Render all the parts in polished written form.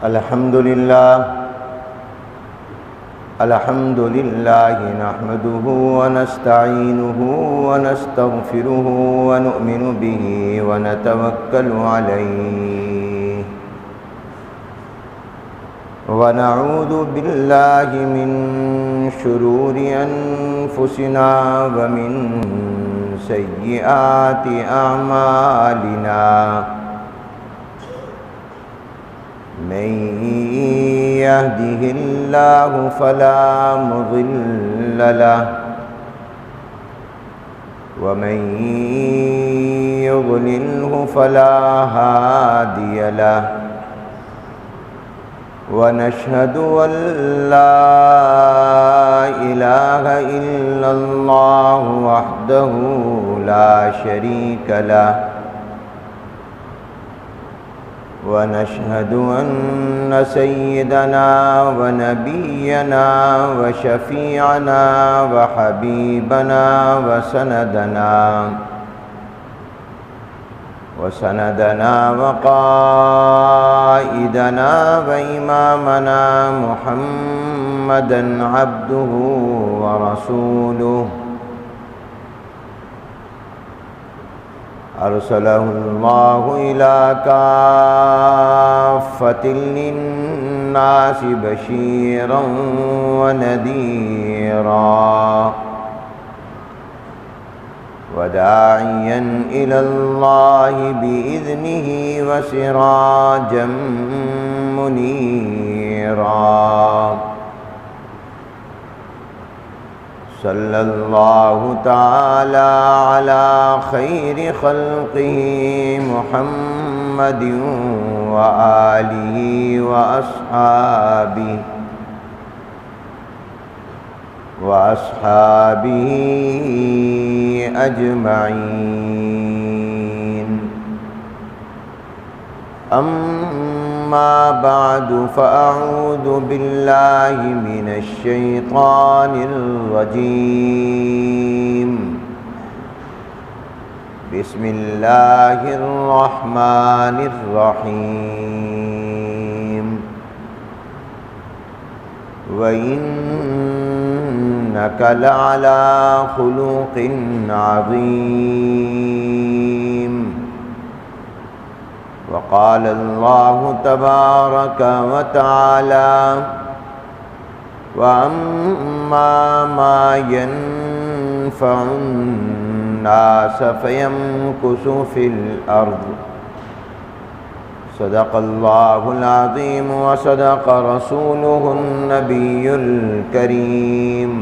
الحمد لله نحمده ونستعينه ونستغفره ونؤمن به ونتوكل عليه ونعوذ بالله من شرور أنفسنا ومن سيئات أعمالنا من يهده الله فلا مضل له ومن يضلله فلا هادي له ونشهد أن لا إله إلا الله وحده لا شريك له ونشهد أن سيدنا ونبينا وشفيعنا وحبيبنا وسندنا وقائدنا وإمامنا محمدا عبده ورسوله أرسله الله إلى كافة للناس بشيرا ونذيرا وداعيا إلى الله بإذنه وسراجا منيرا صلى الله تعالى على خير خلقه محمد وآله وأصحابه أجمعين أما بعد فأعوذ بالله من الشيطان الرجيم بسم الله الرحمن الرحيم وإنك لعلى خلق عظيم وقال الله تبارك وتعالى وأما ما ينفع الناس فيمكث في الأرض صدق الله العظيم وصدق رسوله النبي الكريم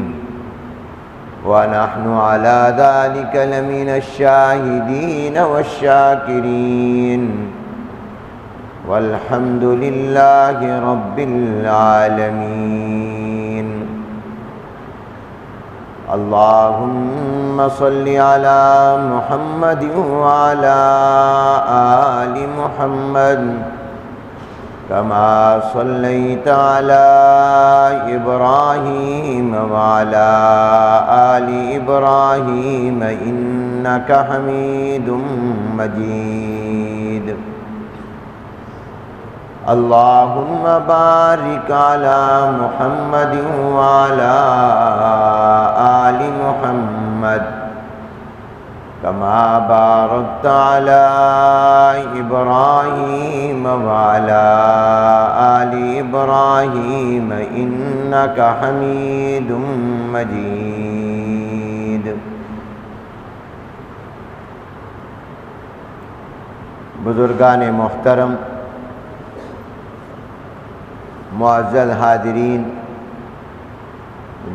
ونحن على ذلك لمن الشاهدين والشاكرين والحمد لله رب العالمين اللهم صل على محمد وعلى آل محمد كما صليت على إبراهيم وعلى آل إبراهيم إنك حميد مجيد اللهم بارك على محمد وعلى آل محمد كما باركت على إبراهيم وعلى آل إبراهيم إنك حميد مجيد بزرگان محترم، معزز حاضرین،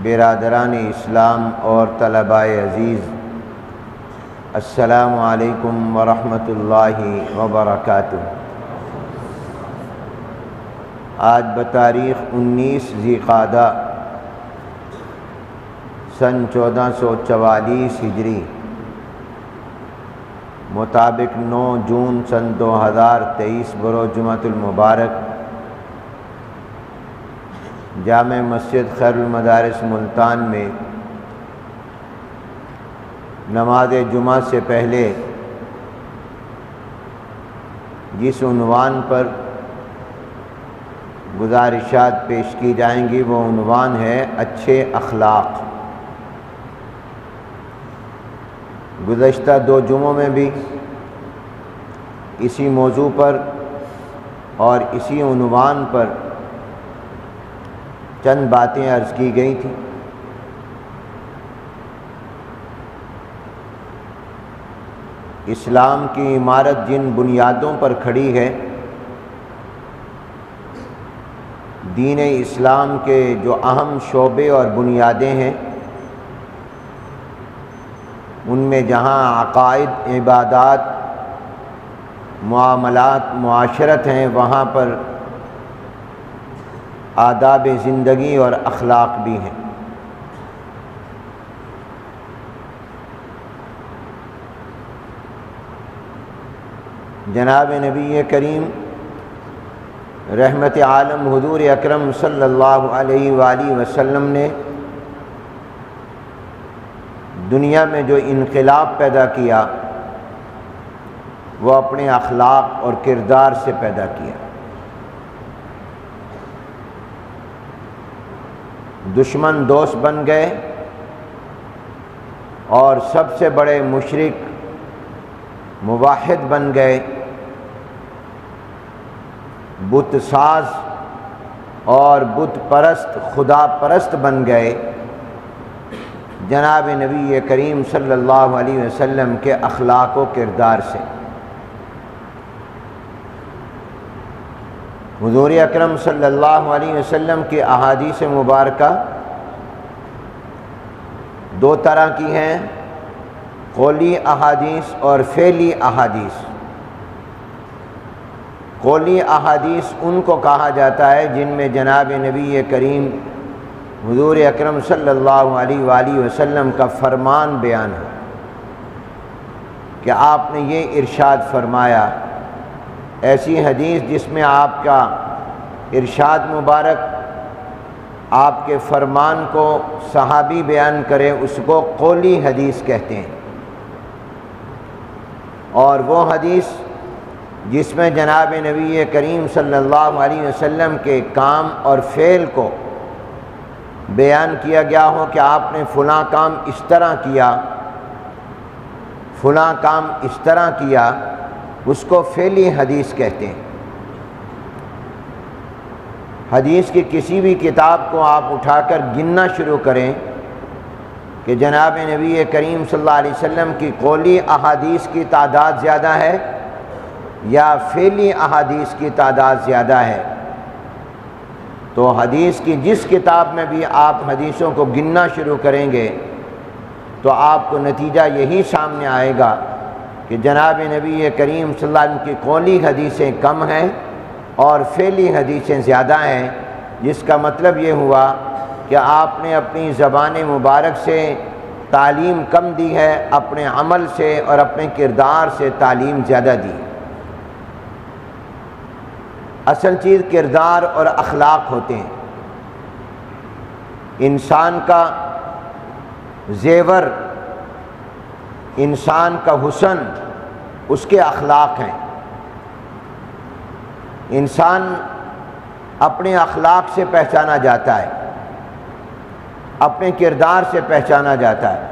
برادران اسلام اور طلباء عزیز، السلام علیکم ورحمۃ اللہ وبرکاتہ۔ آج بتاریخ 19 ذی قعدہ سن 1444 ہجری مطابق 9 جون سن 2023 بروز جمعۃ المبارک جامع مسجد خیر المدارس ملتان میں نماز جمعہ سے پہلے جس عنوان پر گزارشات پیش کی جائیں گی، وہ عنوان ہے اچھے اخلاق۔ گزشتہ 2 جمعوں میں بھی اسی موضوع پر اور اسی عنوان پر چند باتیں عرض کی گئی تھیں۔ اسلام کی عمارت جن بنیادوں پر کھڑی ہے، دین اسلام کے جو اہم شعبے اور بنیادیں ہیں، ان میں جہاں عقائد، عبادات، معاملات، معاشرت ہیں، وہاں پر آداب زندگی اور اخلاق بھی ہیں۔ جناب نبی کریم رحمت عالم حضور اکرم صلی اللہ علیہ وآلہ وسلم نے دنیا میں جو انقلاب پیدا کیا، وہ اپنے اخلاق اور کردار سے پیدا کیا۔ دشمن دوست بن گئے اور سب سے بڑے مشرک موحد بن گئے، بت ساز اور بت پرست، خدا پرست بن گئے۔ جناب نبی کریم صلی اللہ علیہ وسلم کے اخلاق و کردار سے۔ حضور اکرم صلی اللہ علیہ وسلم کی احادیث مبارکہ 2 طرح کی ہیں، قولی احادیث اور فعلی احادیث۔ قولی احادیث ان کو کہا جاتا ہے جن میں جناب نبی کریم حضور اکرم صلی اللہ علیہ وآلہ وسلم کا فرمان بیان ہے کہ آپ نے یہ ارشاد فرمایا۔ ایسی حدیث جس میں آپ کا ارشاد مبارک، آپ کے فرمان کو صحابی بیان کرے، اس کو قولی حدیث کہتے ہیں۔ اور وہ حدیث جس میں جناب نبی کریم صلی اللہ علیہ وسلم کے کام اور فعل کو بیان کیا گیا ہو کہ آپ نے فلاں کام اس طرح کیا، فلاں کام اس طرح کیا، اس کو فعلی حدیث کہتے ہیں۔ حدیث کی کسی بھی کتاب کو آپ اٹھا کر گننا شروع کریں کہ جناب نبی کریم صلی اللہ علیہ وسلم کی قولی احادیث کی تعداد زیادہ ہے یا فعلی احادیث کی تعداد زیادہ ہے، تو حدیث کی جس کتاب میں بھی آپ حدیثوں کو گننا شروع کریں گے تو آپ کو نتیجہ یہی سامنے آئے گا کہ جناب نبی کریم صلی اللہ علیہ وسلم کی قولی حدیثیں کم ہیں اور فعلی حدیثیں زیادہ ہیں، جس کا مطلب یہ ہوا کہ آپ نے اپنی زبان مبارک سے تعلیم کم دی ہے، اپنے عمل سے اور اپنے کردار سے تعلیم زیادہ دی۔ اصل چیز کردار اور اخلاق ہوتے ہیں۔ انسان کا زیور، انسان کا حسن اس کے اخلاق ہیں۔ انسان اپنے اخلاق سے پہچانا جاتا ہے، اپنے کردار سے پہچانا جاتا ہے۔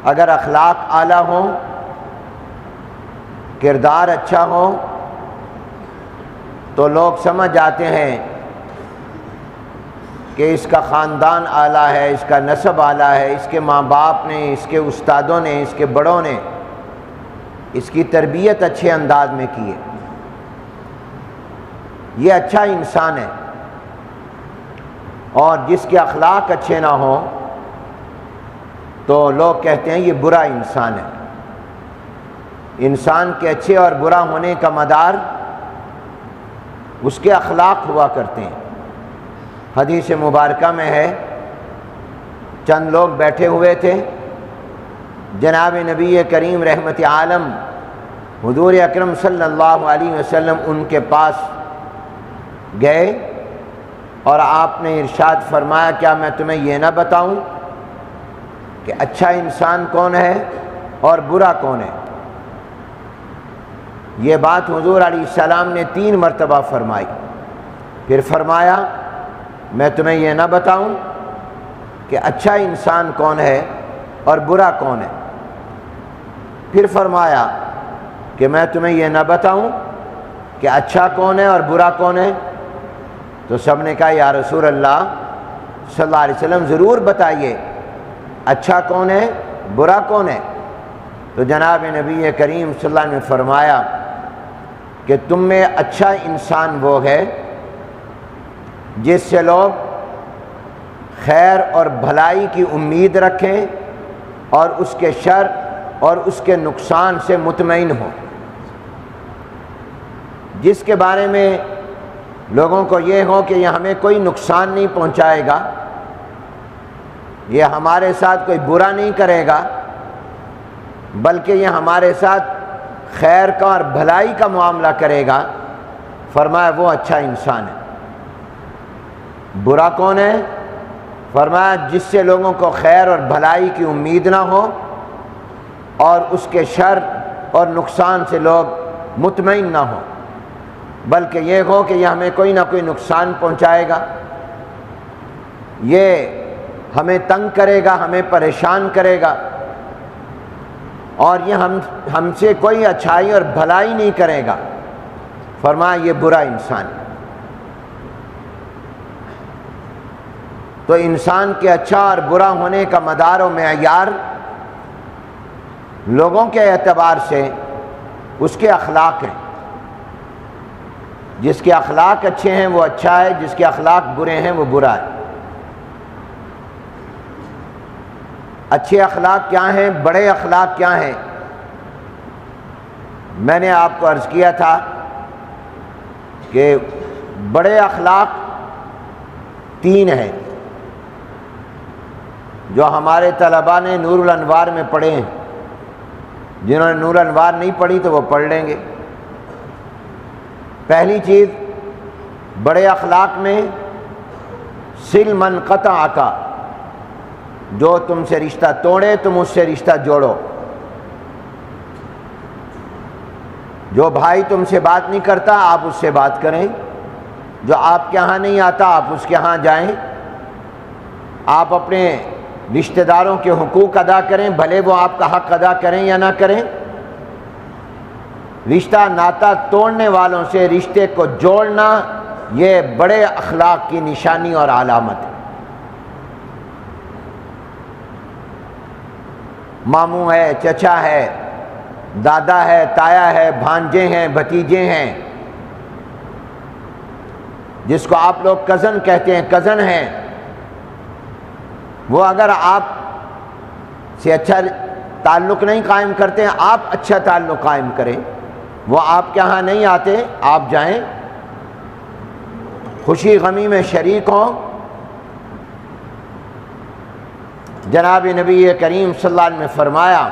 اگر اخلاق اعلیٰ ہوں، کردار اچھا ہو، تو لوگ سمجھ جاتے ہیں کہ اس کا خاندان اعلیٰ ہے، اس کا نسب اعلیٰ ہے، اس کے ماں باپ نے، اس کے استادوں نے، اس کے بڑوں نے اس کی تربیت اچھے انداز میں کی ہے، یہ اچھا انسان ہے۔ اور جس کے اخلاق اچھے نہ ہوں تو لوگ کہتے ہیں یہ برا انسان ہے۔ انسان کے اچھے اور برا ہونے کا مدار اس کے اخلاق ہوا کرتے ہیں۔ حدیث مبارکہ میں ہے، چند لوگ بیٹھے ہوئے تھے، جناب نبی کریم رحمت عالم حضور اکرم صلی اللہ علیہ وسلم ان کے پاس گئے اور آپ نے ارشاد فرمایا، کیا میں تمہیں یہ نہ بتاؤں کہ اچھا انسان کون ہے اور برا کون ہے؟ یہ بات حضور علیہ السلام نے 3 مرتبہ فرمائی. پھر فرمایا میں تمہیں یہ نہ بتاؤں کہ اچھا انسان کون ہے اور برا کون ہے. پھر فرمایا کہ میں تمہیں یہ نہ بتاؤں کہ اچھا کون ہے اور برا کون ہے. تو سب نے کہا یا رسول اللہ صلی اللہ علیہ وسلم ضرور بتائیے اچھا کون ہے برا کون ہے. تو جناب نبی کریم صلی اللہ علیہ وسلم نے فرمایا کہ تم میں اچھا انسان وہ ہے جس سے لوگ خیر اور بھلائی کی امید رکھیں اور اس کے شر اور اس کے نقصان سے مطمئن ہوں، جس کے بارے میں لوگوں کو یہ ہو کہ یہ ہمیں کوئی نقصان نہیں پہنچائے گا، یہ ہمارے ساتھ کوئی برا نہیں کرے گا، بلکہ یہ ہمارے ساتھ خیر کا اور بھلائی کا معاملہ کرے گا. فرمایا وہ اچھا انسان ہے. برا کون ہے؟ فرمایا جس سے لوگوں کو خیر اور بھلائی کی امید نہ ہو اور اس کے شر اور نقصان سے لوگ مطمئن نہ ہو، بلکہ یہ ہو کہ یہ ہمیں کوئی نہ کوئی نقصان پہنچائے گا، یہ ہمیں تنگ کرے گا، ہمیں پریشان کرے گا، اور یہ ہم سے کوئی اچھائی اور بھلائی نہیں کرے گا. فرمایا یہ برا انسان ہے. تو انسان کے اچھا اور برا ہونے کا مدار و معیار لوگوں کے اعتبار سے اس کے اخلاق ہیں. جس کے اخلاق اچھے ہیں وہ اچھا ہے، جس کے اخلاق برے ہیں وہ برا ہے. اچھے اخلاق کیا ہیں؟ بڑے اخلاق کیا ہیں؟ میں نے آپ کو عرض کیا تھا کہ بڑے اخلاق 3 ہیں جو ہمارے طلباء نے نور الانوار میں پڑھے ہیں. جنہوں نے نور الانوار نہیں پڑھی تو وہ پڑھ لیں گے. پہلی چیز بڑے اخلاق میں صل من قطعک، جو تم سے رشتہ توڑے تم اس سے رشتہ جوڑو. جو بھائی تم سے بات نہیں کرتا آپ اس سے بات کریں، جو آپ کے ہاں نہیں آتا آپ اس کے ہاں جائیں. آپ اپنے رشتہ داروں کے حقوق ادا کریں، بھلے وہ آپ کا حق ادا کریں یا نہ کریں. رشتہ ناتا توڑنے والوں سے رشتے کو جوڑنا یہ بڑے اخلاق کی نشانی اور علامت ہے. ماموں ہے، چچا ہے، دادا ہے، تایا ہے، بھانجے ہیں، بھتیجے ہیں، جس کو آپ لوگ کزن کہتے ہیں، کزن ہیں، وہ اگر آپ سے اچھا تعلق نہیں قائم کرتے ہیں آپ اچھا تعلق قائم کریں. وہ آپ کے ہاں نہیں آتے آپ جائیں، خوشی غمی میں شریک ہوں. جناب نبی کریم صلی اللہ علیہ وسلم نے فرمایا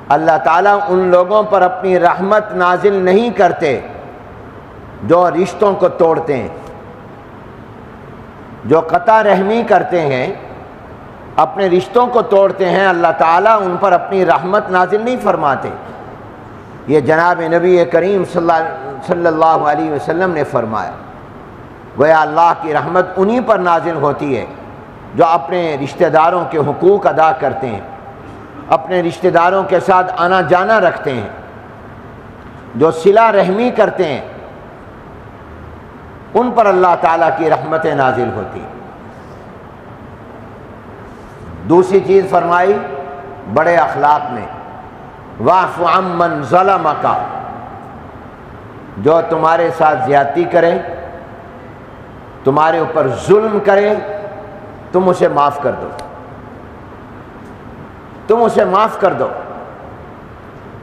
اللہ تعالیٰ ان لوگوں پر اپنی رحمت نازل نہیں کرتے جو رشتوں کو توڑتے ہیں، جو قطع رحمی کرتے ہیں، اپنے رشتوں کو توڑتے ہیں. اللہ تعالیٰ ان پر اپنی رحمت نازل نہیں فرماتے. یہ جناب نبی کریم صلی اللہ علیہ وسلم نے فرمایا. گویا اللہ کی رحمت انہی پر نازل ہوتی ہے جو اپنے رشتہ داروں کے حقوق ادا کرتے ہیں، اپنے رشتہ داروں کے ساتھ آنا جانا رکھتے ہیں، جو صلہ رحمی کرتے ہیں، ان پر اللہ تعالیٰ کی رحمتیں نازل ہوتی ہیں. دوسری چیز فرمائی بڑے اخلاق میں واعف عمن ظلمک، جو تمہارے ساتھ زیادتی کرے، تمہارے اوپر ظلم کرے، تم اسے معاف کر دو. تم اسے معاف کر دو.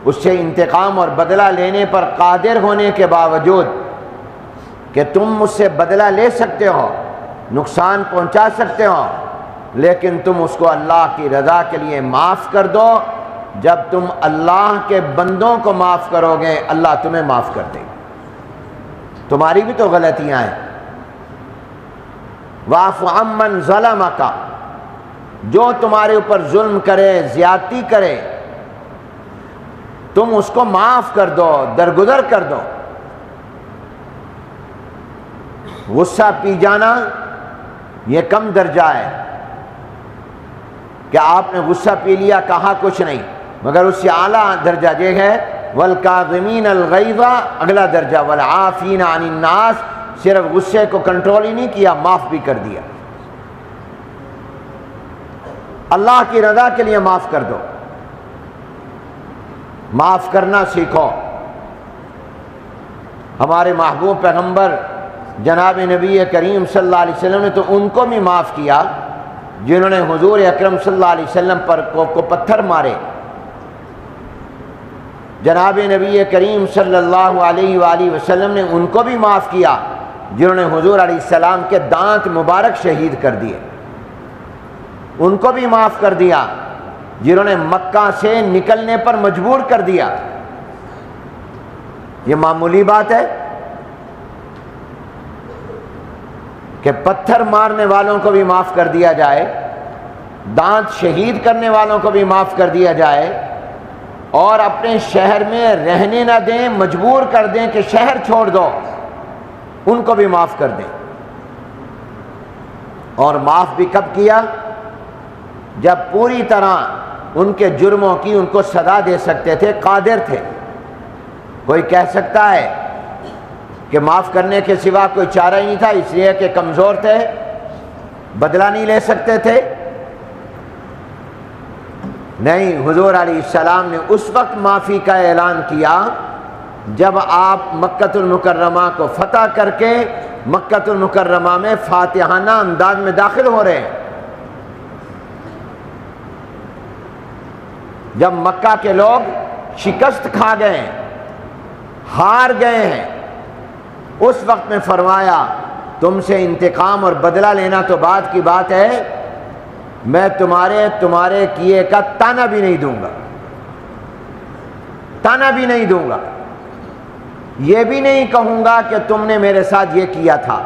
اس سے انتقام اور بدلہ لینے پر قادر ہونے کے باوجود کہ تم مجھ سے بدلہ لے سکتے ہو، نقصان پہنچا سکتے ہو، لیکن تم اس کو اللہ کی رضا کے لیے معاف کر دو. جب تم اللہ کے بندوں کو معاف کرو گے اللہ تمہیں معاف کر دے گا. تمہاری بھی تو غلطیاں ہیں. واعف عمن ظلمک، جو تمہارے اوپر ظلم کرے، زیادتی کرے، تم اس کو معاف کر دو، درگزر کر دو۔ غصہ پی جانا یہ کم درجہ ہے کہ آپ نے غصہ پی لیا، کہا کچھ نہیں، مگر اس سے اعلیٰ درجہ یہ ہے والکاظمین الغیظ، اگلا درجہ والعافین عن الناس، صرف غصے کو کنٹرول ہی نہیں کیا، معاف بھی کر دیا۔ اللہ کی رضا کے لیے معاف کر دو، معاف کرنا سیکھو۔ ہمارے محبوب پیغمبر جناب نبی کریم صلی اللہ علیہ وسلم نے تو ان کو بھی معاف کیا جنہوں نے حضور اکرم صلی اللہ علیہ وسلم پر کو پتھر مارے۔ جناب نبی کریم صلی اللہ علیہ وآلہ وسلم نے ان کو بھی معاف کیا جنہوں نے حضور علیہ السلام کے دانت مبارک شہید کر دیے، ان کو بھی معاف کر دیا جنہوں نے مکہ سے نکلنے پر مجبور کر دیا۔ یہ معمولی بات ہے کہ پتھر مارنے والوں کو بھی معاف کر دیا جائے، دانت شہید کرنے والوں کو بھی معاف کر دیا جائے، اور اپنے شہر میں رہنے نہ دیں، مجبور کر دیں کہ شہر چھوڑ دو، ان کو بھی معاف کر دیں۔ اور معاف بھی کب کیا؟ جب پوری طرح ان کے جرموں کی ان کو سزا دے سکتے تھے، قادر تھے۔ کوئی کہہ سکتا ہے کہ معاف کرنے کے سوا کوئی چارہ ہی نہیں تھا، اس لیے کہ کمزور تھے، بدلہ نہیں لے سکتے تھے؟ نہیں، حضور علیہ السلام نے اس وقت معافی کا اعلان کیا جب آپ مکۃ المکرمہ کو فتح کر کے مکۃ المکرمہ میں فاتحانہ انداز میں داخل ہو رہے ہیں۔ جب مکہ کے لوگ شکست کھا گئے ہیں، ہار گئے ہیں، اس وقت میں فرمایا تم سے انتقام اور بدلہ لینا تو بعد کی بات ہے، میں تمہارے کیے کا تانا بھی نہیں دوں گا، تانا بھی نہیں دوں گا، یہ بھی نہیں کہوں گا کہ تم نے میرے ساتھ یہ کیا تھا۔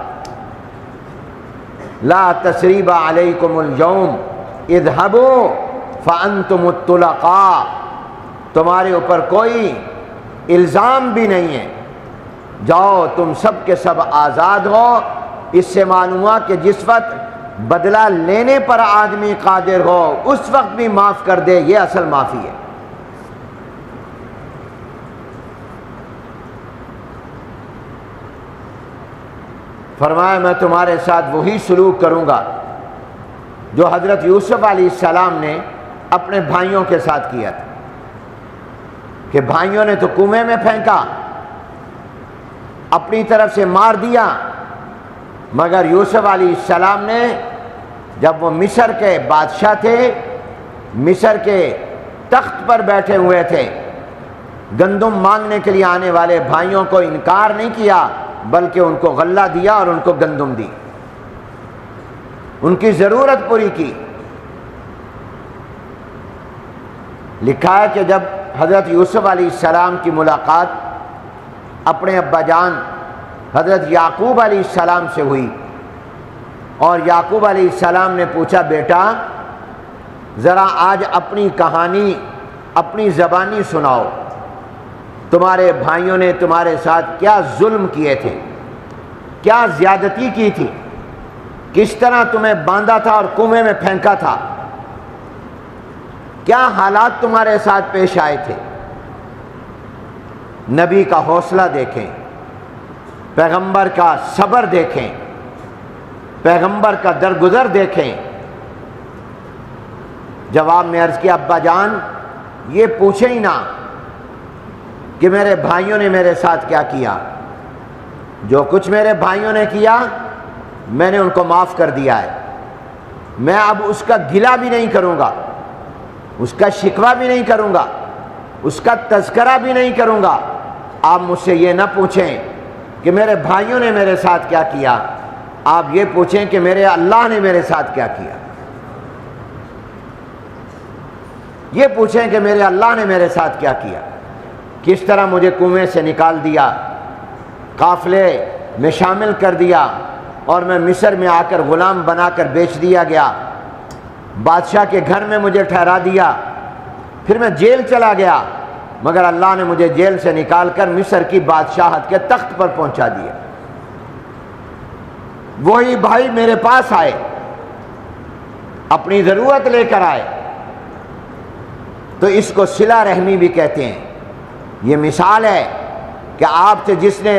لا تثریب علیکم اليوم اذهبوا فانتم الطلقاء، تمہارے اوپر کوئی الزام بھی نہیں ہے، جاؤ تم سب کے سب آزاد ہو۔ اس سے معلوم ہوا کہ جس وقت بدلہ لینے پر آدمی قادر ہو اس وقت بھی معاف کر دے، یہ اصل معافی ہے۔ فرمایا میں تمہارے ساتھ وہی سلوک کروں گا جو حضرت یوسف علیہ السلام نے اپنے بھائیوں کے ساتھ کیا تھا، کہ بھائیوں نے تو کنویں میں پھینکا، اپنی طرف سے مار دیا، مگر یوسف علیہ السلام نے جب وہ مصر کے بادشاہ تھے، مصر کے تخت پر بیٹھے ہوئے تھے، گندم مانگنے کے لیے آنے والے بھائیوں کو انکار نہیں کیا، بلکہ ان کو غلہ دیا اور ان کو گندم دی، ان کی ضرورت پوری کی۔ لکھا ہے کہ جب حضرت یوسف علیہ السلام کی ملاقات اپنے ابا جان حضرت یعقوب علیہ السلام سے ہوئی، اور یعقوب علیہ السلام نے پوچھا بیٹا ذرا آج اپنی کہانی اپنی زبانی سناؤ، تمہارے بھائیوں نے تمہارے ساتھ کیا ظلم کیے تھے، کیا زیادتی کی تھی، کس طرح تمہیں باندھا تھا اور کنویں میں پھینکا تھا، کیا حالات تمہارے ساتھ پیش آئے تھے۔ نبی کا حوصلہ دیکھیں، پیغمبر کا صبر دیکھیں، پیغمبر کا درگزر دیکھیں۔ جواب میں عرض کیا ابا جان یہ پوچھیں ہی نہ کہ میرے بھائیوں نے میرے ساتھ کیا کیا، جو کچھ میرے بھائیوں نے کیا میں نے ان کو معاف کر دیا ہے، میں اب اس کا گلہ بھی نہیں کروں گا، اس کا شکوہ بھی نہیں کروں گا، اس کا تذکرہ بھی نہیں کروں گا۔ آپ مجھ سے یہ نہ پوچھیں کہ میرے بھائیوں نے میرے ساتھ کیا کیا، آپ یہ پوچھیں کہ میرے اللہ نے میرے ساتھ کیا کیا، یہ پوچھیں کہ میرے اللہ نے میرے ساتھ کیا کیا، کس طرح مجھے کنویں سے نکال دیا، قافلے میں شامل کر دیا، اور میں مصر میں آ کر غلام بنا کر بیچ دیا گیا، بادشاہ کے گھر میں مجھے ٹھہرا دیا، پھر میں جیل چلا گیا، مگر اللہ نے مجھے جیل سے نکال کر مصر کی بادشاہت کے تخت پر پہنچا دیا۔ وہی بھائی میرے پاس آئے، اپنی ضرورت لے کر آئے، تو اس کو صلہ رحمی بھی کہتے ہیں۔ یہ مثال ہے کہ آپ سے جس نے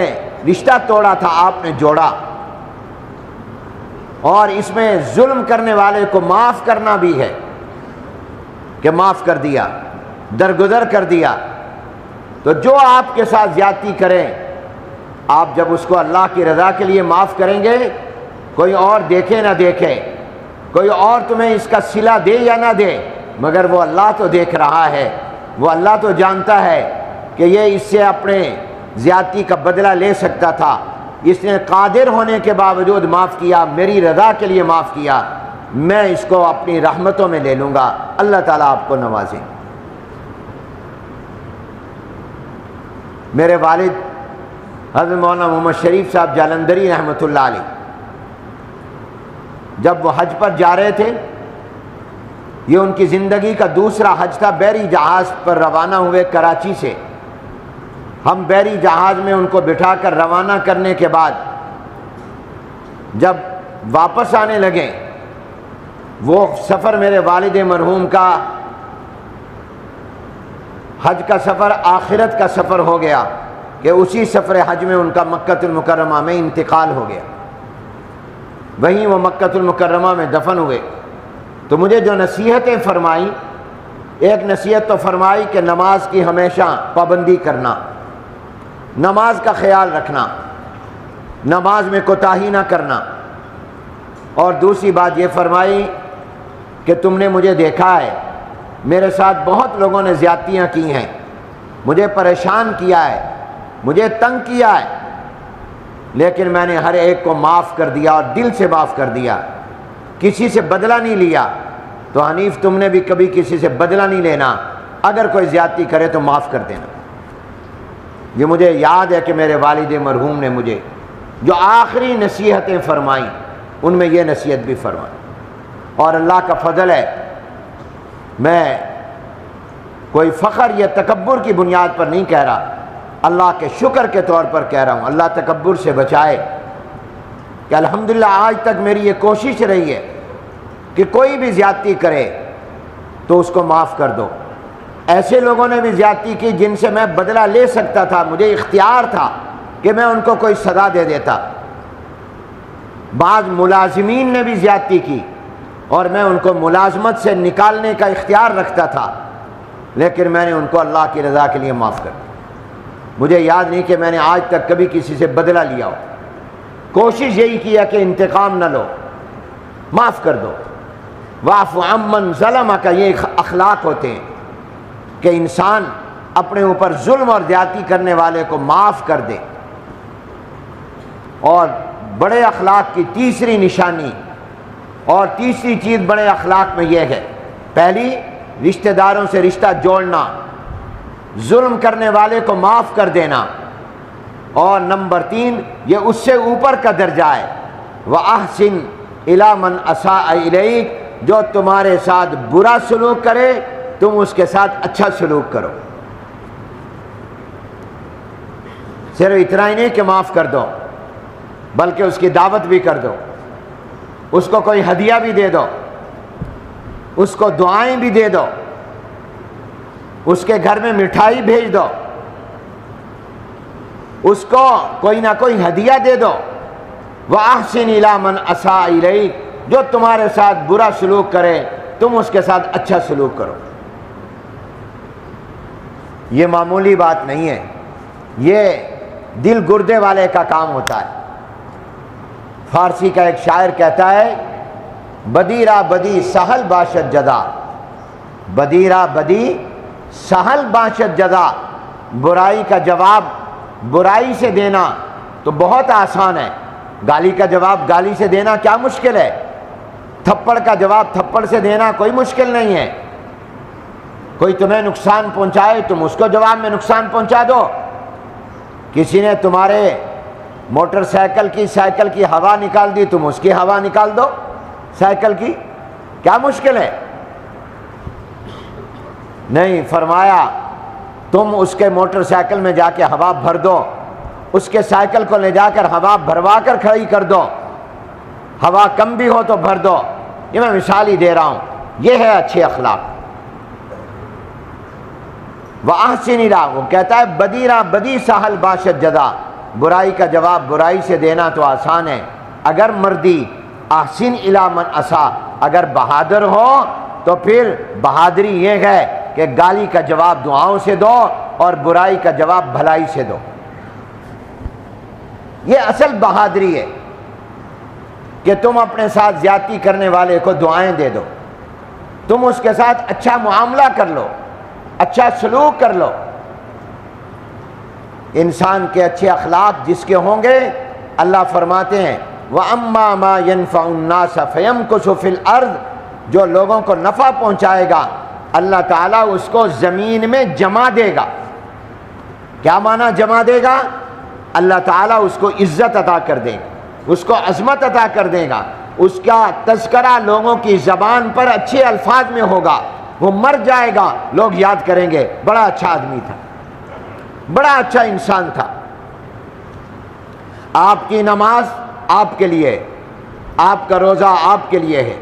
رشتہ توڑا تھا آپ نے جوڑا، اور اس میں ظلم کرنے والے کو معاف کرنا بھی ہے کہ معاف کر دیا، درگزر کر دیا۔ تو جو آپ کے ساتھ زیادتی کریں، آپ جب اس کو اللہ کی رضا کے لیے معاف کریں گے، کوئی اور دیکھے نہ دیکھے، کوئی اور تمہیں اس کا صلہ دے یا نہ دے، مگر وہ اللہ تو دیکھ رہا ہے، وہ اللہ تو جانتا ہے کہ یہ اس سے اپنے زیادتی کا بدلہ لے سکتا تھا، اس نے قادر ہونے کے باوجود معاف کیا، میری رضا کے لیے معاف کیا، میں اس کو اپنی رحمتوں میں لے لوں گا۔ اللہ تعالیٰ آپ کو نوازیں۔ میرے والد حضرت مولانا محمد شریف صاحب جالندری رحمۃ اللہ علیہ، جب وہ حج پر جا رہے تھے، یہ ان کی زندگی کا دوسرا حج تھا، بحری جہاز پر روانہ ہوئے کراچی سے۔ ہم بحری جہاز میں ان کو بٹھا کر روانہ کرنے کے بعد جب واپس آنے لگے، وہ سفر میرے والد مرحوم کا حج کا سفر آخرت کا سفر ہو گیا کہ اسی سفر حج میں ان کا مکہ المکرمہ میں انتقال ہو گیا، وہیں وہ مکہ المکرمہ میں دفن ہوئے۔ تو مجھے جو نصیحتیں فرمائیں، ایک نصیحت تو فرمائی کہ نماز کی ہمیشہ پابندی کرنا، نماز کا خیال رکھنا، نماز میں کوتاہی نہ کرنا، اور دوسری بات یہ فرمائی کہ تم نے مجھے دیکھا ہے، میرے ساتھ بہت لوگوں نے زیادتیاں کی ہیں، مجھے پریشان کیا ہے، مجھے تنگ کیا ہے، لیکن میں نے ہر ایک کو معاف کر دیا اور دل سے معاف کر دیا، کسی سے بدلہ نہیں لیا۔ تو حنیف تم نے بھی کبھی کسی سے بدلہ نہیں لینا، اگر کوئی زیادتی کرے تو معاف کر دینا۔ یہ مجھے یاد ہے کہ میرے والد مرحوم نے مجھے جو آخری نصیحتیں فرمائیں، ان میں یہ نصیحت بھی فرمائی، اور اللہ کا فضل ہے، میں کوئی فخر یا تکبر کی بنیاد پر نہیں کہہ رہا، اللہ کے شکر کے طور پر کہہ رہا ہوں، اللہ تکبر سے بچائے کہ الحمدللہ آج تک میری یہ کوشش رہی ہے کہ کوئی بھی زیادتی کرے تو اس کو معاف کر دو۔ ایسے لوگوں نے بھی زیادتی کی جن سے میں بدلہ لے سکتا تھا، مجھے اختیار تھا کہ میں ان کو کوئی سزا دے دیتا۔ بعض ملازمین نے بھی زیادتی کی اور میں ان کو ملازمت سے نکالنے کا اختیار رکھتا تھا، لیکن میں نے ان کو اللہ کی رضا کے لیے معاف کر دیا۔ مجھے یاد نہیں کہ میں نے آج تک کبھی کسی سے بدلہ لیا ہو، کوشش یہی کیا کہ انتقام نہ لو، معاف کر دو۔ واعف عمن ظلمک، یہ اخلاق ہوتے ہیں کہ انسان اپنے اوپر ظلم اور زیادتی کرنے والے کو معاف کر دے۔ اور بڑے اخلاق کی تیسری نشانی اور تیسری چیز بڑے اخلاق میں یہ ہے، پہلی رشتہ داروں سے رشتہ جوڑنا، ظلم کرنے والے کو معاف کر دینا، اور نمبر 3 یہ اس سے اوپر کا درجہ ہے، وَأَحْسِنْ إِلَىٰ مَنْ أَسَاءَ إِلَيْكَ، جو تمہارے ساتھ برا سلوک کرے تم اس کے ساتھ اچھا سلوک کرو۔ صرف اتنا ہی نہیں کہ معاف کر دو، بلکہ اس کی دعوت بھی کر دو، اس کو کوئی ہدیہ بھی دے دو، اس کو دعائیں بھی دے دو، اس کے گھر میں مٹھائی بھیج دو، اس کو کوئی نہ کوئی ہدیہ دے دو۔ وَأَحْسِنْ إِلَىٰ مَنْ أَسَاءَ إِلَيْكَ، جو تمہارے ساتھ برا سلوک کرے تم اس کے ساتھ اچھا سلوک کرو۔ یہ معمولی بات نہیں ہے، یہ دل گردے والے کا کام ہوتا ہے۔ فارسی کا ایک شاعر کہتا ہے، بدی را بدی سہل باشد جزا، بدی را بدی سہل باشد جزا، برائی کا جواب برائی سے دینا تو بہت آسان ہے، گالی کا جواب گالی سے دینا کیا مشکل ہے، تھپڑ کا جواب تھپڑ سے دینا کوئی مشکل نہیں ہے۔ کوئی تمہیں نقصان پہنچائے تم اس کو جواب میں نقصان پہنچا دو، کسی نے تمہارے موٹر سائیکل کی ہوا نکال دی تم اس کی ہوا نکال دو سائیکل کی، کیا مشکل ہے؟ نہیں، فرمایا تم اس کے موٹر سائیکل میں جا کے ہوا بھر دو، اس کے سائیکل کو لے جا کر ہوا بھروا کر کھڑی کر دو، ہوا کم بھی ہو تو بھر دو۔ یہ میں مثال ہی دے رہا ہوں، یہ ہے اچھے اخلاق۔ وَأَحْسِنِ إِلَىٰ، وہ کہتا ہے بدی را بدی سہل باشد جزا، برائی کا جواب برائی سے دینا تو آسان ہے اگر مردی۔ احسن الی من اساء، اگر بہادر ہو تو پھر بہادری یہ ہے کہ گالی کا جواب دعاؤں سے دو اور برائی کا جواب بھلائی سے دو۔ یہ اصل بہادری ہے کہ تم اپنے ساتھ زیادتی کرنے والے کو دعائیں دے دو، تم اس کے ساتھ اچھا معاملہ کر لو، اچھا سلوک کر لو۔ انسان کے اچھے اخلاق جس کے ہوں گے، اللہ فرماتے ہیں وَأَمَّا مَا يَنْفَعُ النَّاسَ فَيَمْكُثُ فِي الْأَرْضِ، جو لوگوں کو نفع پہنچائے گا اللہ تعالیٰ اس کو زمین میں جما دے گا۔ کیا معنی جما دے گا؟ اللہ تعالیٰ اس کو عزت عطا کر دے گا، اس کو عظمت عطا کر دے گا، اس کا تذکرہ لوگوں کی زبان پر اچھے الفاظ میں ہوگا، وہ مر جائے گا لوگ یاد کریں گے بڑا اچھا آدمی تھا، بڑا اچھا انسان تھا۔ آپ کی نماز آپ کے لیے، آپ کا روزہ آپ کے لیے ہے،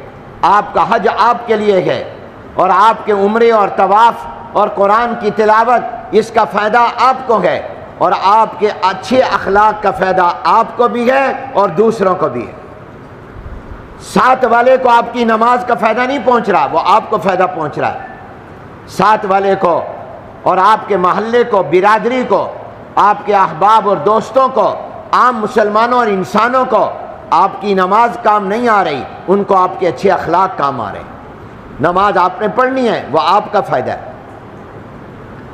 آپ کا حج آپ کے لیے ہے، اور آپ کے عمرے اور طواف اور قرآن کی تلاوت، اس کا فائدہ آپ کو ہے، اور آپ کے اچھے اخلاق کا فائدہ آپ کو بھی ہے اور دوسروں کو بھی ہے۔ ساتھ والے کو آپ کی نماز کا فائدہ نہیں پہنچ رہا، وہ آپ کو فائدہ پہنچ رہا ہے۔ ساتھ والے کو اور آپ کے محلے کو، برادری کو، آپ کے احباب اور دوستوں کو، عام مسلمانوں اور انسانوں کو آپ کی نماز کام نہیں آ رہی، ان کو آپ کے اچھے اخلاق کام آ رہے ہیں۔ نماز آپ نے پڑھنی ہے، وہ آپ کا فائدہ ہے،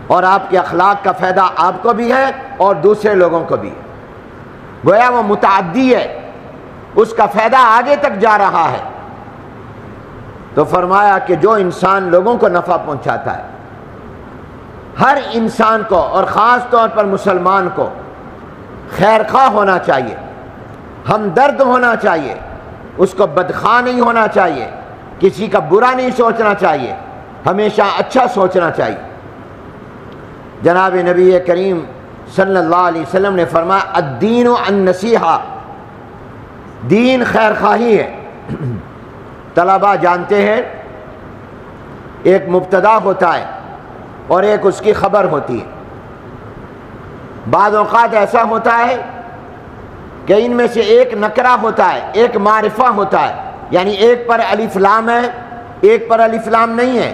اور آپ کے اخلاق کا فائدہ آپ کو بھی ہے اور دوسرے لوگوں کو بھی ہے۔ گویا وہ متعدی ہے، اس کا فائدہ آگے تک جا رہا ہے۔ تو فرمایا کہ جو انسان لوگوں کو نفع پہنچاتا ہے، ہر انسان کو اور خاص طور پر مسلمان کو خیر خواہ ہونا چاہیے، ہمدرد ہونا چاہیے، اس کو بدخواہ نہیں ہونا چاہیے، کسی کا برا نہیں سوچنا چاہیے، ہمیشہ اچھا سوچنا چاہیے۔ جناب نبی کریم صلی اللہ علیہ وسلم نے فرمایا الدین النصیحہ، دین خیر خواہی ہے۔ طلباء جانتے ہیں ایک مبتدا ہوتا ہے اور ایک اس کی خبر ہوتی ہے۔ بعض اوقات ایسا ہوتا ہے کہ ان میں سے ایک نکرہ ہوتا ہے، ایک معرفہ ہوتا ہے، یعنی ایک پر الف لام ہے، ایک پر الف لام نہیں ہے۔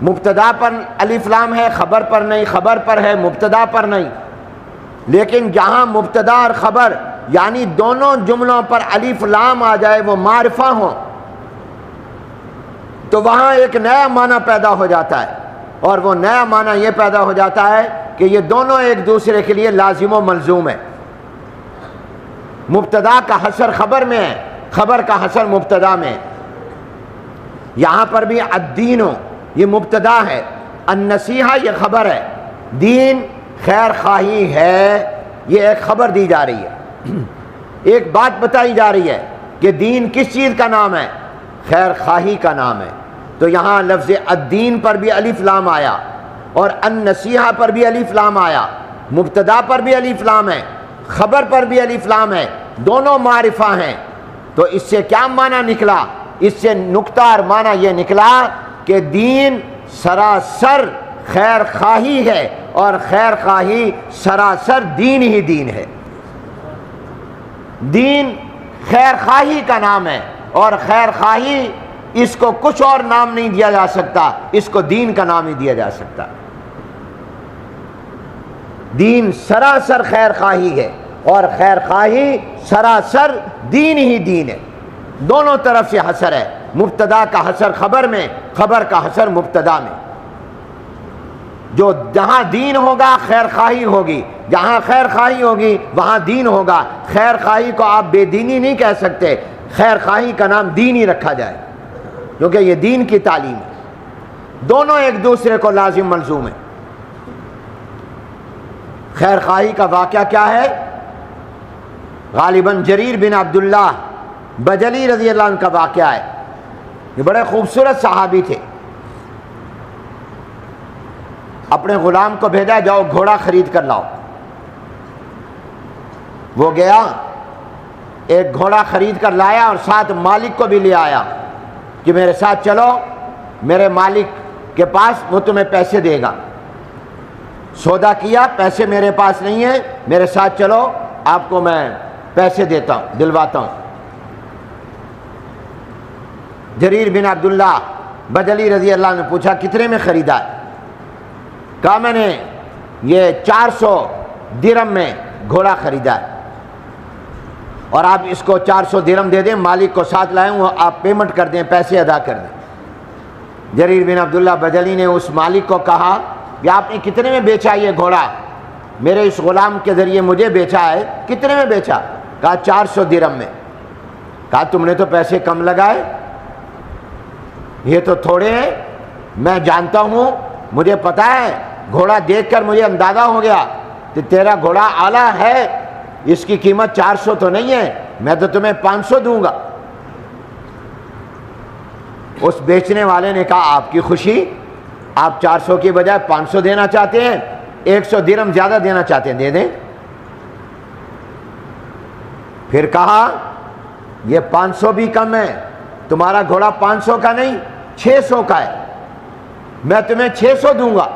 مبتدا پر الف لام ہے، خبر پر نہیں، خبر پر ہے، مبتدا پر نہیں۔ لیکن جہاں مبتدا اور خبر یعنی دونوں جملوں پر الف لام آ جائے، وہ معرفہ ہوں، تو وہاں ایک نیا معنی پیدا ہو جاتا ہے، اور وہ نیا معنی یہ پیدا ہو جاتا ہے کہ یہ دونوں ایک دوسرے کے لیے لازم و ملزوم ہے۔ مبتدا کا حصر خبر میں ہے، خبر کا حصر مبتدا میں ہے۔ یہاں پر بھی الدین یہ مبتدا ہے، النصیحہ یہ خبر ہے۔ دین خیر خواہی ہے، یہ ایک خبر دی جا رہی ہے، ایک بات بتائی جا رہی ہے کہ دین کس چیز کا نام ہے؟ خیر خواہی کا نام ہے۔ تو یہاں لفظ الدین پر بھی الف لام آیا اور النصیحہ پر بھی الف لام آیا، مبتدا پر بھی الف لام ہے، خبر پر بھی الف لام ہے، دونوں معرفہ ہیں۔ تو اس سے کیا معنی نکلا؟ اس سے نکتہ اور معنی یہ نکلا کہ دین سراسر خیر خواہی ہے، اور خیر خواہی سراسر دین ہی دین ہے۔ دین خیر خواہی کا نام ہے، اور خیر خواہی اس کو کچھ اور نام نہیں دیا جا سکتا، اس کو دین کا نام ہی دیا جا سکتا۔ دین سراسر خیر خواہی ہے، اور خیر خواہی سراسر دین ہی دین ہے۔ دونوں طرف سے حصر ہے، مبتدا کا حصر خبر میں، خبر کا حصر مبتدا میں۔ جو جہاں دین ہوگا خیر خواہی ہوگی، جہاں خیر خواہی ہوگی وہاں دین ہوگا۔ خیر خواہی کو آپ بے دینی نہیں کہہ سکتے، خیر خواہی کا نام دین ہی رکھا جائے، کیونکہ یہ دین کی تعلیم ہے۔ دونوں ایک دوسرے کو لازم ملزوم ہے۔ خیر خواہی کا واقعہ کیا ہے؟ غالباً جریر بن عبداللہ بجلی رضی اللہ عنہ کا واقعہ ہے۔ یہ بڑے خوبصورت صحابی تھے۔ اپنے غلام کو بھیجا جاؤ گھوڑا خرید کر لاؤ. وہ گیا ایک گھوڑا خرید کر لایا اور ساتھ مالک کو بھی لے آیا کہ میرے ساتھ چلو، میرے مالک کے پاس وہ تمہیں پیسے دے گا. سودا کیا، پیسے میرے پاس نہیں ہیں، میرے ساتھ چلو آپ کو میں پیسے دیتا ہوں، دلواتا ہوں. جریر بن عبداللہ بجلی رضی اللہ عنہ نے پوچھا کتنے میں خریدا ہے؟ کہا میں نے یہ 400 درہم میں گھوڑا خریدا ہے اور آپ اس کو 400 درہم دے دیں، مالک کو ساتھ لائیں، وہ آپ پیمنٹ کر دیں، پیسے ادا کر دیں. جریر بن عبداللہ بجلی نے اس مالک کو کہا کہ آپ نے کتنے میں بیچا یہ گھوڑا؟ میرے اس غلام کے ذریعے مجھے بیچا ہے. کتنے میں بیچا؟ کہا 400 درہم میں. کہا تم نے تو پیسے کم لگائے، یہ تو تھوڑے ہیں. میں جانتا ہوں، مجھے پتا ہے، گھوڑا دیکھ کر مجھے اندازہ ہو گیا کہ تیرا گھوڑا اعلیٰ ہے، اس کی قیمت 400 تو نہیں ہے، میں تو تمہیں 500 دوں گا. اس بیچنے والے نے کہا آپ کی خوشی، آپ 400 کی بجائے 500 دینا چاہتے ہیں، 100 درہم زیادہ دینا چاہتے ہیں، دے دیں. پھر کہا یہ 500 بھی کم ہے، تمہارا گھوڑا 500 کا نہیں 600 کا ہے، میں تمہیں 600 دوں گا.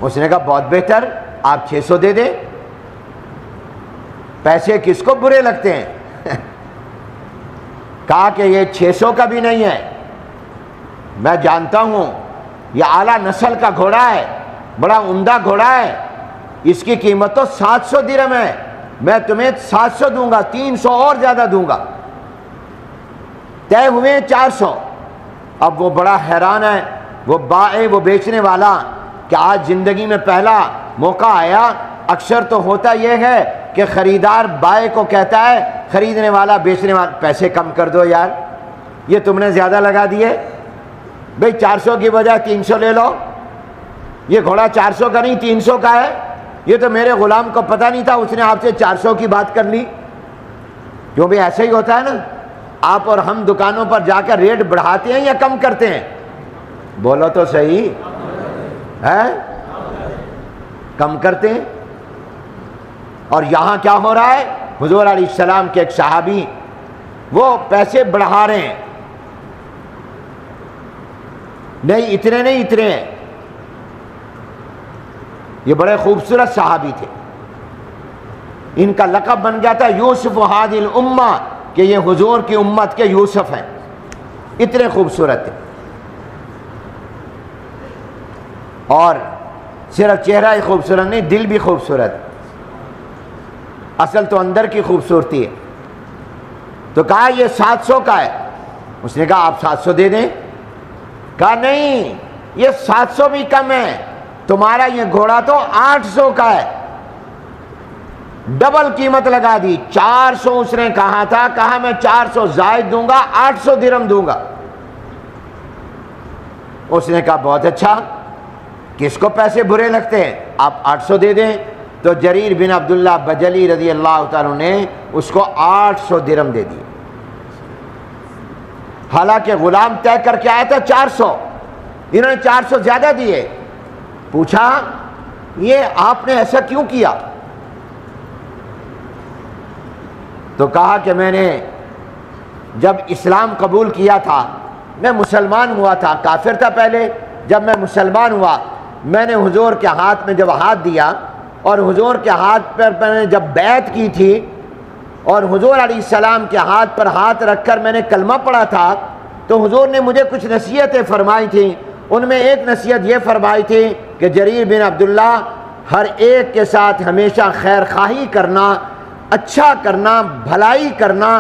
اس نے کہا بہت بہتر، آپ 600 دے دیں. پیسے کس کو برے لگتے ہیں؟ کہا کہ یہ 600 کا بھی نہیں ہے، میں جانتا ہوں یہ اعلیٰ نسل کا گھوڑا ہے، بڑا عمدہ گھوڑا ہے، اس کی قیمت تو 700 درہم ہے، میں تمہیں 700 دوں گا، 300 اور زیادہ دوں گا. طے ہوئے 400. اب وہ بڑا حیران ہے، وہ بائع، وہ بیچنے والا، کہ آج زندگی میں پہلا موقع آیا. اکثر تو ہوتا یہ ہے کہ خریدار بائع کو کہتا ہے، خریدنے والا بیچنے والا پیسے کم کر دو یار، یہ تم نے زیادہ لگا دیے، بھئی 400 کی بجائے 300 لے لو. یہ گھوڑا 400 کا نہیں 300 کا ہے، یہ تو میرے غلام کو پتہ نہیں تھا، اس نے آپ سے 400 کی بات کر لی. کیوں بھی ایسا ہی ہوتا ہے نا، آپ اور ہم دکانوں پر جا کر ریٹ بڑھاتے ہیں یا کم کرتے ہیں؟ بولو تو صحیح ہے، کم کرتے ہیں. اور یہاں کیا ہو رہا ہے؟ حضور علیہ السلام کے ایک صحابی وہ پیسے بڑھا رہے ہیں، نہیں اتنے نہیں اتنے ہیں. یہ بڑے خوبصورت صحابی تھے، ان کا لقب بن گیا تھا یوسف ہادی الامہ، کہ یہ حضور کی امت کے یوسف ہیں، اتنے خوبصورت تھے. اور صرف چہرہ ہی خوبصورت نہیں، دل بھی خوبصورت، اصل تو اندر کی خوبصورتی ہے. تو کہا یہ 700 کا ہے. اس نے کہا آپ 700 دے دیں. کہا نہیں، یہ 700 بھی کم ہے، تمہارا یہ گھوڑا تو 800 کا ہے. ڈبل قیمت لگا دی. 400 اس نے کہا تھا، کہا میں 400 زائد دوں گا، 800 درہم دوں گا. اس نے کہا بہت اچھا، کس کو پیسے برے لگتے ہیں، آپ 800 دے دیں. تو جریر بن عبداللہ بجلی رضی اللہ تعالیٰ نے اس کو 800 درہم دے دیے. حالانکہ غلام طے کر کے آیا تھا 400، انہوں نے 400 زیادہ دیے. پوچھا یہ آپ نے ایسا کیوں کیا؟ تو کہا کہ میں نے جب اسلام قبول کیا تھا، میں مسلمان ہوا تھا، کافر تھا پہلے، جب میں مسلمان ہوا میں نے حضور کے ہاتھ میں جب ہاتھ دیا اور حضور کے ہاتھ پر میں نے جب بیعت کی تھی اور حضور علیہ السلام کے ہاتھ پر ہاتھ رکھ کر میں نے کلمہ پڑھا تھا، تو حضور نے مجھے کچھ نصیحتیں فرمائی تھیں. ان میں ایک نصیحت یہ فرمائی تھی کہ جریر بن عبداللہ، ہر ایک کے ساتھ ہمیشہ خیر خواہی کرنا، اچھا کرنا، بھلائی کرنا،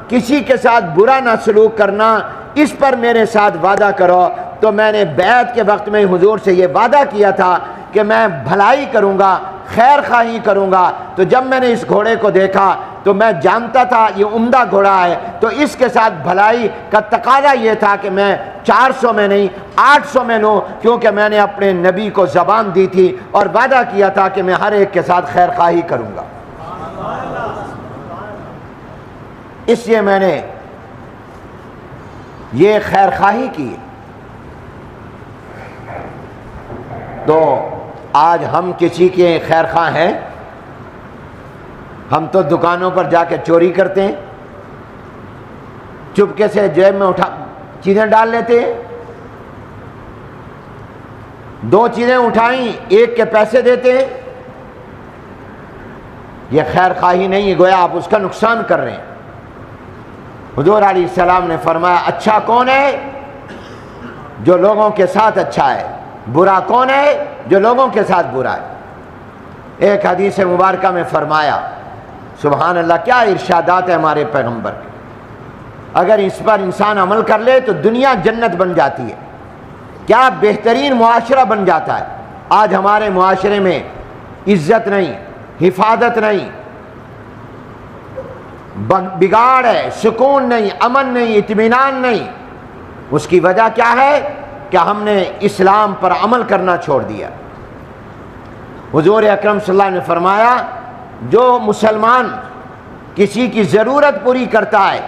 کسی کے ساتھ برا نہ سلوک کرنا، اس پر میرے ساتھ وعدہ کرو. تو میں نے بیعت کے وقت میں حضور سے یہ وعدہ کیا تھا کہ میں بھلائی کروں گا، خیر خواہی کروں گا. تو جب میں نے اس گھوڑے کو دیکھا تو میں جانتا تھا یہ عمدہ گھوڑا ہے، تو اس کے ساتھ بھلائی کا تقاضا یہ تھا کہ میں 400 میں نہیں 800 میں لوں، کیونکہ میں نے اپنے نبی کو زبان دی تھی اور وعدہ کیا تھا کہ میں ہر ایک کے ساتھ خیر خواہی کروں گا. اس لیے میں نے یہ خیر خواہی کی. تو آج ہم کسی کے خیر خواہ ہیں؟ ہم تو دکانوں پر جا کے چوری کرتے ہیں، چپکے سے جیب میں اٹھا چیزیں ڈال لیتے ہیں، 2 چیزیں اٹھائیں 1 کے پیسے دیتے ہیں۔ یہ خیر خواہی نہیں ہے، گویا آپ اس کا نقصان کر رہے ہیں۔ حضور علیہ السلام نے فرمایا اچھا کون ہے؟ جو لوگوں کے ساتھ اچھا ہے۔ برا کون ہے؟ جو لوگوں کے ساتھ برا ہے۔ ایک حدیث مبارکہ میں فرمایا، سبحان اللہ کیا ارشادات ہے ہمارے پیغمبر کے، اگر اس پر انسان عمل کر لے تو دنیا جنت بن جاتی ہے، کیا بہترین معاشرہ بن جاتا ہے۔ آج ہمارے معاشرے میں عزت نہیں، حفاظت نہیں، بگاڑ ہے، سکون نہیں، امن نہیں، اطمینان نہیں۔ اس کی وجہ کیا ہے؟ کہ ہم نے اسلام پر عمل کرنا چھوڑ دیا۔ حضور اکرم صلی اللہ علیہ وسلم نے فرمایا جو مسلمان کسی کی ضرورت پوری کرتا ہے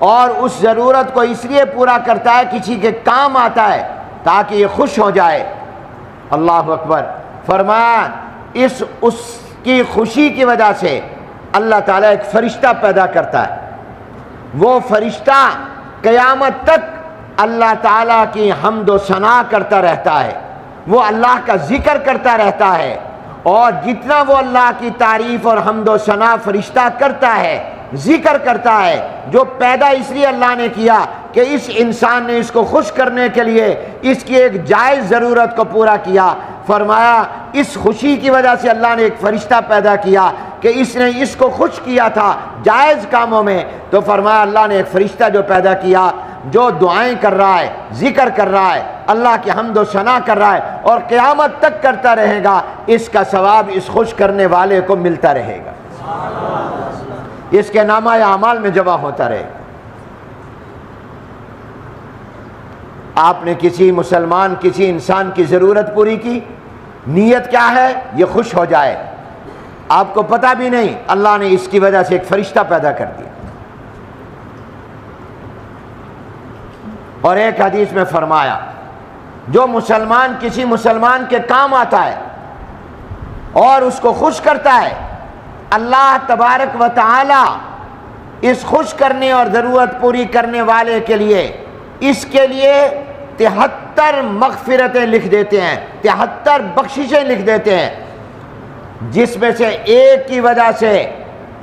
اور اس ضرورت کو اس لیے پورا کرتا ہے کسی کے کام آتا ہے تاکہ یہ خوش ہو جائے، اللہ اکبر، فرمایا اس کی خوشی کی وجہ سے اللہ تعالیٰ ایک فرشتہ پیدا کرتا ہے، وہ فرشتہ قیامت تک اللہ تعالیٰ کی حمد و ثنا کرتا رہتا ہے، وہ اللہ کا ذکر کرتا رہتا ہے، اور جتنا وہ اللہ کی تعریف اور حمد و ثنا فرشتہ کرتا ہے، ذکر کرتا ہے، جو پیدا اس لیے اللہ نے کیا کہ اس انسان نے اس کو خوش کرنے کے لیے اس کی ایک جائز ضرورت کو پورا کیا۔ فرمایا اس خوشی کی وجہ سے اللہ نے ایک فرشتہ پیدا کیا کہ اس نے اس کو خوش کیا تھا جائز کاموں میں، تو فرمایا اللہ نے ایک فرشتہ جو پیدا کیا جو دعائیں کر رہا ہے، ذکر کر رہا ہے، اللہ کی حمد و ثنا کر رہا ہے اور قیامت تک کرتا رہے گا، اس کا ثواب اس خوش کرنے والے کو ملتا رہے گا، اس کے نامہ اعمال میں جمع ہوتا رہے گا۔ آپ نے کسی مسلمان، کسی انسان کی ضرورت پوری کی، نیت کیا ہے؟ یہ خوش ہو جائے، آپ کو پتہ بھی نہیں اللہ نے اس کی وجہ سے ایک فرشتہ پیدا کر دیا۔ اور ایک حدیث میں فرمایا جو مسلمان کسی مسلمان کے کام آتا ہے اور اس کو خوش کرتا ہے، اللہ تبارک و تعالی اس خوش کرنے اور ضرورت پوری کرنے والے کے لیے اس کے لیے 73 مغفرتیں لکھ دیتے ہیں، 73 بخششیں لکھ دیتے ہیں، جس میں سے ایک کی وجہ سے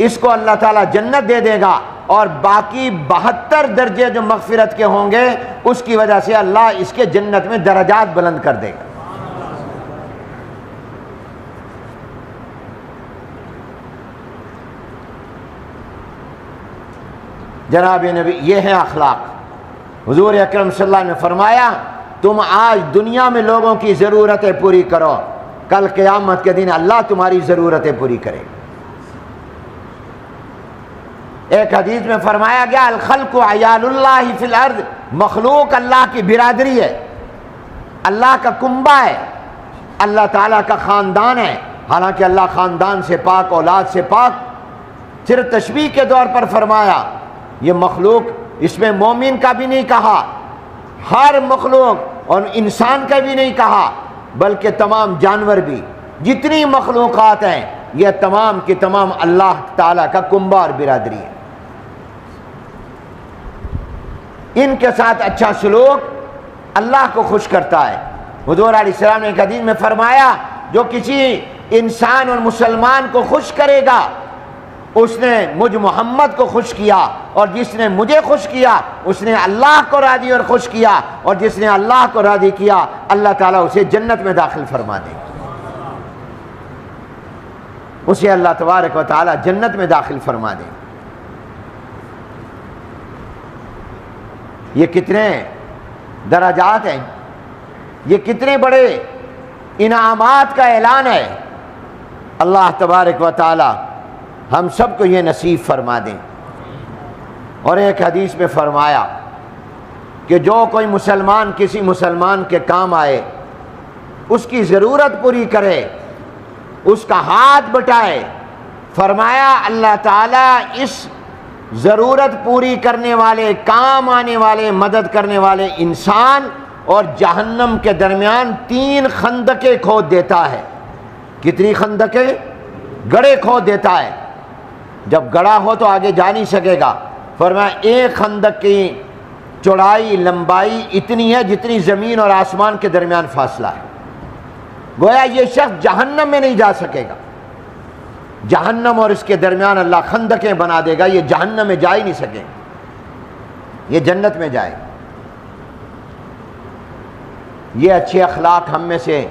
اس کو اللہ تعالیٰ جنت دے دے گا، اور باقی 72 درجے جو مغفرت کے ہوں گے اس کی وجہ سے اللہ اس کے جنت میں درجات بلند کر دے گا۔ جناب نبی، یہ ہے اخلاق۔ حضور اکرم صلی اللہ علیہ وسلم نے فرمایا تم آج دنیا میں لوگوں کی ضرورتیں پوری کرو، کل قیامت کے دن اللہ تمہاری ضرورتیں پوری کرے گا۔ ایک حدیث میں فرمایا گیا الخلق عیال اللہ فی الارض، مخلوق اللہ کی برادری ہے، اللہ کا کنبہ ہے، اللہ تعالیٰ کا خاندان ہے۔ حالانکہ اللہ خاندان سے پاک، اولاد سے پاک، صرف تشبیہ کے طور پر فرمایا یہ مخلوق، اس میں مومن کا بھی نہیں کہا، ہر مخلوق، اور انسان کا بھی نہیں کہا، بلکہ تمام جانور بھی، جتنی مخلوقات ہیں یہ تمام کی تمام اللہ تعالیٰ کا کنبہ اور برادری ہے۔ ان کے ساتھ اچھا سلوک اللہ کو خوش کرتا ہے۔ حضور علیہ السلام نے ایک حدیث میں فرمایا جو کسی انسان اور مسلمان کو خوش کرے گا اس نے مجھ محمد کو خوش کیا، اور جس نے مجھے خوش کیا اس نے اللہ کو راضی اور خوش کیا، اور جس نے اللہ کو راضی کیا اللہ تعالیٰ اسے جنت میں داخل فرما دے گا، اسے اللہ تبارک و تعالیٰ جنت میں داخل فرما دے گا۔ یہ کتنے درجات ہیں، یہ کتنے بڑے انعامات کا اعلان ہے۔ اللہ تبارک و تعالی ہم سب کو یہ نصیب فرما دیں۔ اور ایک حدیث میں فرمایا کہ جو کوئی مسلمان کسی مسلمان کے کام آئے، اس کی ضرورت پوری کرے، اس کا ہاتھ بٹائے، فرمایا اللہ تعالیٰ اس ضرورت پوری کرنے والے، کام آنے والے، مدد کرنے والے انسان اور جہنم کے درمیان 3 خندقیں کھود دیتا ہے۔ کتنی خندقیں؟ گڑھے کھود دیتا ہے۔ جب گڑھا ہو تو آگے جا نہیں سکے گا۔ فرمایا ایک خندق کی چوڑائی لمبائی اتنی ہے جتنی زمین اور آسمان کے درمیان فاصلہ ہے۔ گویا یہ شخص جہنم میں نہیں جا سکے گا، جہنم اور اس کے درمیان اللہ خندقیں بنا دے گا، یہ جہنم میں جا ہی نہیں سکے، یہ جنت میں جائے۔ یہ اچھے اخلاق ہم میں سے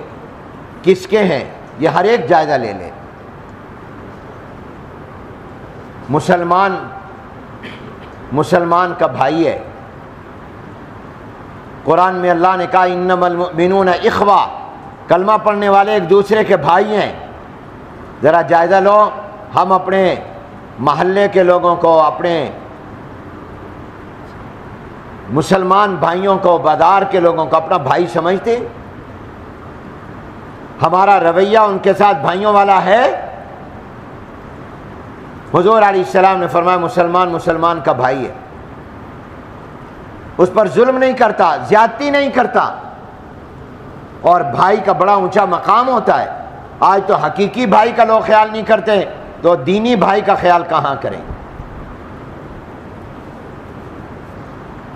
کس کے ہیں؟ یہ ہر ایک جائزہ لے لے۔ مسلمان کا بھائی ہے۔ قرآن میں اللہ نے کہا انما المؤمنون اخوہ، کلمہ پڑھنے والے ایک دوسرے کے بھائی ہیں۔ ذرا جائزہ لو، ہم اپنے محلے کے لوگوں کو، اپنے مسلمان بھائیوں کو، بازار کے لوگوں کو اپنا بھائی سمجھتے؟ ہمارا رویہ ان کے ساتھ بھائیوں والا ہے؟ حضور علیہ السلام نے فرمایا مسلمان کا بھائی ہے، اس پر ظلم نہیں کرتا، زیادتی نہیں کرتا، اور بھائی کا بڑا اونچا مقام ہوتا ہے۔ آج تو حقیقی بھائی کا لوگ خیال نہیں کرتے تو دینی بھائی کا خیال کہاں کریں؟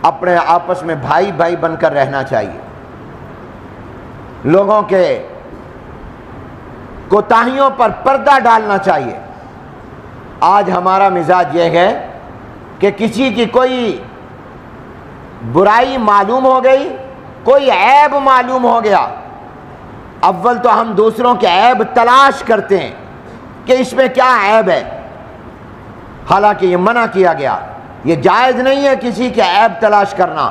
اپنے آپس میں بھائی بھائی بن کر رہنا چاہیے، لوگوں کے کوتاہیوں پر پردہ ڈالنا چاہیے۔ آج ہمارا مزاج یہ ہے کہ کسی کی کوئی برائی معلوم ہو گئی، کوئی عیب معلوم ہو گیا، اول تو ہم دوسروں کے عیب تلاش کرتے ہیں کہ اس میں کیا عیب ہے، حالانکہ یہ منع کیا گیا، یہ جائز نہیں ہے کسی کے عیب تلاش کرنا،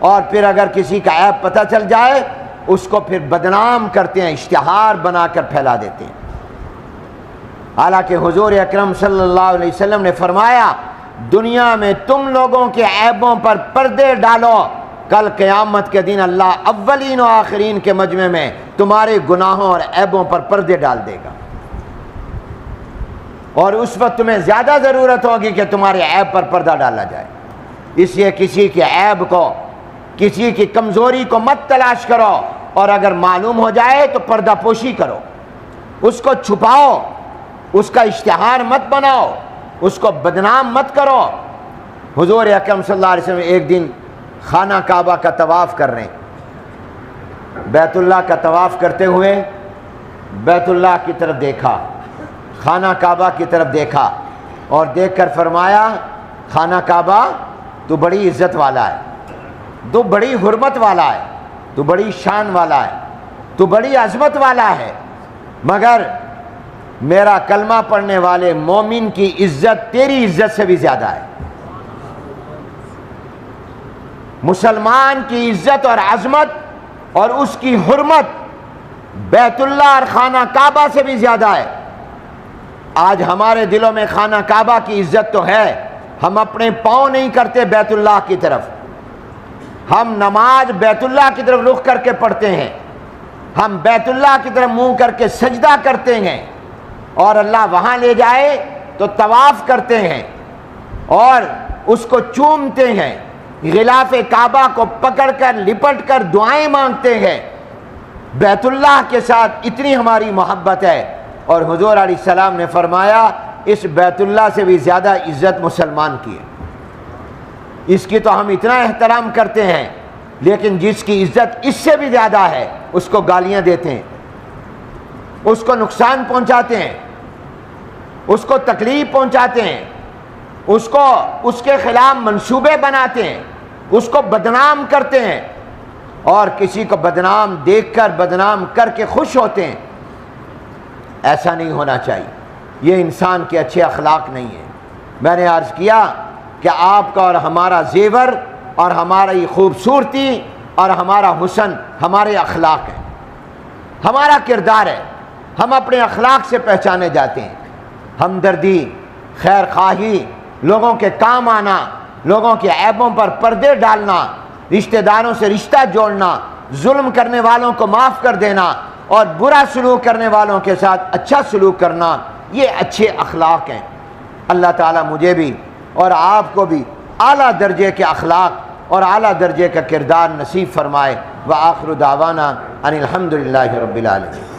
اور پھر اگر کسی کا عیب پتہ چل جائے اس کو پھر بدنام کرتے ہیں، اشتہار بنا کر پھیلا دیتے ہیں۔ حالانکہ حضور اکرم صلی اللہ علیہ وسلم نے فرمایا دنیا میں تم لوگوں کے عیبوں پر پردے ڈالو، کل قیامت کے دن اللہ اولین و آخرین کے مجمع میں تمہارے گناہوں اور عیبوں پر پردے ڈال دے گا، اور اس وقت تمہیں زیادہ ضرورت ہوگی کہ تمہارے عیب پر پردہ ڈالا جائے۔ اس لیے کسی کے عیب کو، کسی کی کمزوری کو مت تلاش کرو، اور اگر معلوم ہو جائے تو پردہ پوشی کرو، اس کو چھپاؤ، اس کا اشتہار مت بناؤ، اس کو بدنام مت کرو۔ حضور اکرم صلی اللہ علیہ وسلم ایک دن خانہ کعبہ کا طواف کر رہے ہیں، بیت اللہ کا طواف کرتے ہوئے بیت اللہ کی طرف دیکھا، خانہ کعبہ کی طرف دیکھا، اور دیکھ کر فرمایا خانہ کعبہ تو بڑی عزت والا ہے، تو بڑی حرمت والا ہے، تو بڑی شان والا ہے، تو بڑی عظمت والا ہے، مگر میرا کلمہ پڑھنے والے مومن کی عزت تیری عزت سے بھی زیادہ ہے۔ مسلمان کی عزت اور عظمت اور اس کی حرمت بیت اللہ اور خانہ کعبہ سے بھی زیادہ ہے۔ آج ہمارے دلوں میں خانہ کعبہ کی عزت تو ہے، ہم اپنے پاؤں نہیں کرتے بیت اللہ کی طرف، ہم نماز بیت اللہ کی طرف رخ کر کے پڑھتے ہیں، ہم بیت اللہ کی طرف منہ کر کے سجدہ کرتے ہیں، اور اللہ وہاں لے جائے تو طواف کرتے ہیں اور اس کو چومتے ہیں، غلاف کعبہ کو پکڑ کر لپٹ کر دعائیں مانگتے ہیں۔ بیت اللہ کے ساتھ اتنی ہماری محبت ہے، اور حضور علیہ السلام نے فرمایا اس بیت اللہ سے بھی زیادہ عزت مسلمان کی ہے۔ اس کی تو ہم اتنا احترام کرتے ہیں، لیکن جس کی عزت اس سے بھی زیادہ ہے اس کو گالیاں دیتے ہیں، اس کو نقصان پہنچاتے ہیں، اس کو تکلیف پہنچاتے ہیں، اس کے خلاف منصوبے بناتے ہیں، اس کو بدنام کرتے ہیں، اور کسی کو بدنام دیکھ کر بدنام کر کے خوش ہوتے ہیں۔ ایسا نہیں ہونا چاہیے، یہ انسان کے اچھے اخلاق نہیں ہیں۔ میں نے عرض کیا کہ آپ کا اور ہمارا زیور اور ہماری خوبصورتی اور ہمارا حسن ہمارے اخلاق ہیں، ہمارا کردار ہے، ہم اپنے اخلاق سے پہچانے جاتے ہیں۔ ہمدردی، خیر خواہی، لوگوں کے کام آنا، لوگوں کے عیبوں پر پردے ڈالنا، رشتہ داروں سے رشتہ جوڑنا، ظلم کرنے والوں کو معاف کر دینا، اور برا سلوک کرنے والوں کے ساتھ اچھا سلوک کرنا، یہ اچھے اخلاق ہیں۔ اللہ تعالیٰ مجھے بھی اور آپ کو بھی اعلیٰ درجے کے اخلاق اور اعلیٰ درجے کا کردار نصیب فرمائے۔ وآخر دعوانا ان الحمد للہ رب العالمین۔